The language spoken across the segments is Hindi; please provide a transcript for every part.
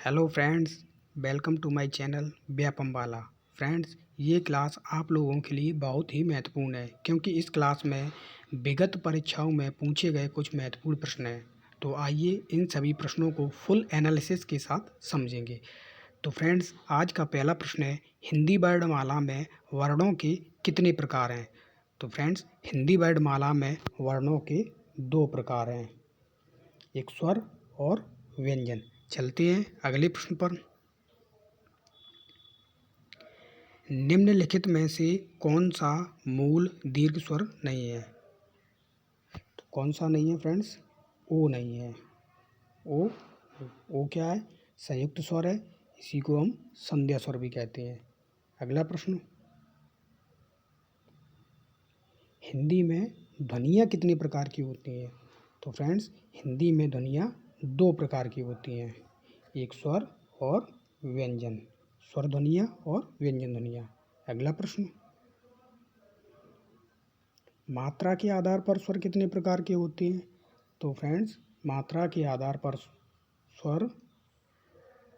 Hello friends, welcome to my channel व्यापमवाला। फ्रेंड्स, ये क्लास आप लोगों के लिए बहुत ही महत्वपूर्ण है क्योंकि इस क्लास में विगत परीक्षाओं में पूछे गए कुछ महत्वपूर्ण प्रश्न हैं। तो आइए इन सभी प्रश्नों को फुल एनालिसिस के साथ समझेंगे। तो फ्रेंड्स, आज का पहला प्रश्न है, हिंदी वर्णमाला में वर्णों के कितने प्रकार हैं? तो फ्रेंड्स, हिंदी वर्णमाला में वर्णों के 2 प्रकार हैं, एक स्वर और व्यंजन। चलते हैं अगले प्रश्न पर। निम्नलिखित में से कौन सा मूल दीर्घ स्वर नहीं है? तो कौन सा नहीं है फ्रेंड्स? ओ नहीं है। ओ क्या है? संयुक्त स्वर है, इसी को हम संध्या स्वर भी कहते हैं। अगला प्रश्न, हिंदी में ध्वनियाँ कितने प्रकार की होती हैं? तो फ्रेंड्स, हिंदी में ध्वनियाँ 2 प्रकार की होती हैं, एक स्वर और व्यंजन। स्वर ध्वनियाँ और व्यंजन ध्वनियाँ। अगला प्रश्न, मात्रा के आधार पर स्वर कितने प्रकार के होते हैं? तो फ्रेंड्स, मात्रा के आधार पर स्वर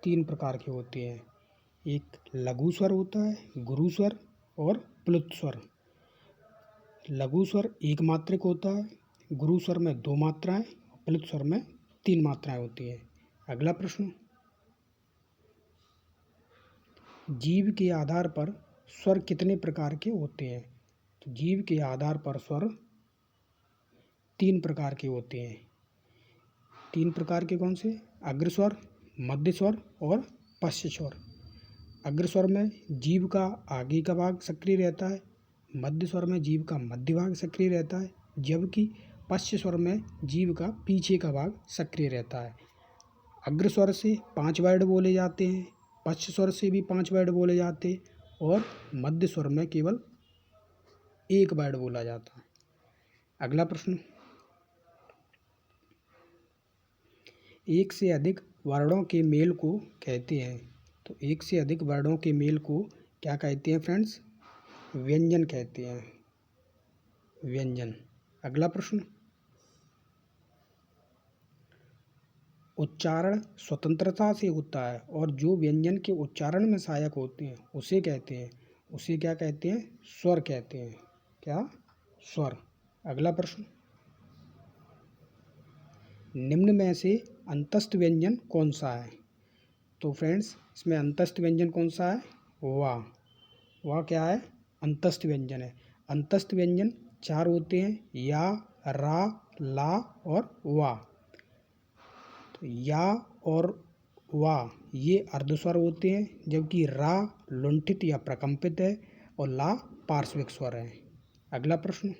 3 प्रकार के होते हैं, एक लघु स्वर होता है, गुरु स्वर और प्लुत स्वर। लघु स्वर 1 मात्रिक होता है, गुरु स्वर में 2 मात्राएं, प्लुत स्वर में 3 मात्राएं होती हैं। अगला प्रश्न, जीव के आधार पर स्वर कितने प्रकार के होते हैं? तो जीव के आधार पर स्वर 3 प्रकार के होते हैं। 3 प्रकार के कौन से? अग्र स्वर, मध्य स्वर और पश्च स्वर। अग्र स्वर में जीव का आगे का भाग सक्रिय रहता है, मध्य स्वर में जीव का मध्य भाग सक्रिय रहता है, जबकि पश्च स्वर में जीव का पीछे का भाग सक्रिय रहता है। अग्र स्वर से 5 वर्ड बोले जाते हैं, पश्च स्वर से भी 5 वर्ड बोले जाते हैं और मध्य स्वर में केवल 1 वर्ड बोला जाता है। अगला प्रश्न, एक से अधिक वर्णों के मेल को कहते हैं। तो एक से अधिक वर्णों के मेल को क्या कहते हैं फ्रेंड्स? व्यंजन कहते हैं, व्यंजन। अगला प्रश्न, उच्चारण स्वतंत्रता से होता है और जो व्यंजन के उच्चारण में सहायक होते हैं उसे कहते हैं, उसे क्या कहते हैं? स्वर कहते हैं। क्या? स्वर। अगला प्रश्न, निम्न में से अंतस्थ व्यंजन कौन सा है? तो फ्रेंड्स, इसमें अंतस्थ व्यंजन कौन सा है? वाह। वाह क्या है? अंतस्थ व्यंजन है। अंतस्थ व्यंजन 4 होते हैं, या, रा, ला और वा। तो या और वा ये अर्धस्वर होते हैं, जबकि रा लुंठित या प्रकंपित है और ला पार्श्विक स्वर है। अगला प्रश्न,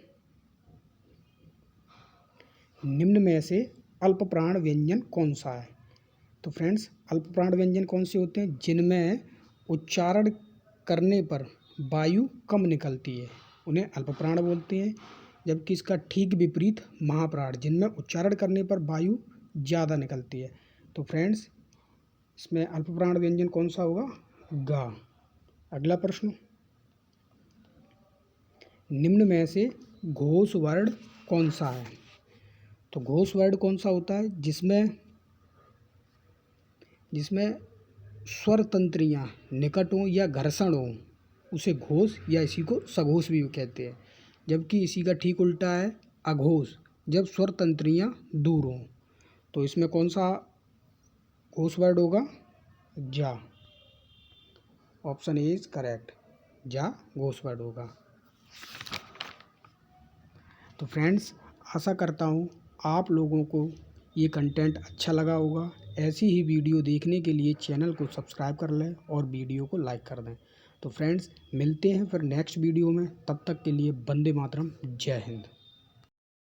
निम्न में से अल्प प्राण व्यंजन कौन सा है? तो फ्रेंड्स, अल्प प्राण व्यंजन कौन से होते हैं? जिनमें उच्चारण करने पर वायु कम निकलती है, उन्हें अल्प प्राण बोलते हैं। जबकि इसका ठीक विपरीत महाप्राण, जिनमें उच्चारण करने पर वायु ज़्यादा निकलती है। तो फ्रेंड्स, इसमें अल्प प्राण व्यंजन कौन सा होगा? गा। अगला प्रश्न, निम्न में से घोष वर्ण कौन सा है? तो घोष वर्ण कौन सा होता है? जिसमें स्वर तंत्रियाँ निकट हों या घर्षण हो, उसे घोष या इसी को सघोष भी कहते हैं। जबकि इसी का ठीक उल्टा है अघोष, जब स्वर तंत्रियाँ दूर हों। तो इसमें कौन सा घोष वर्ड होगा? जा। ऑप्शन ए इज करेक्ट, जा घोष वर्ड होगा। तो फ्रेंड्स, आशा करता हूँ आप लोगों को ये कंटेंट अच्छा लगा होगा। ऐसी ही वीडियो देखने के लिए चैनल को सब्सक्राइब कर लें और वीडियो को लाइक कर दें। तो फ्रेंड्स, मिलते हैं फिर नेक्स्ट वीडियो में। तब तक के लिए वंदे मातरम, जय हिंद।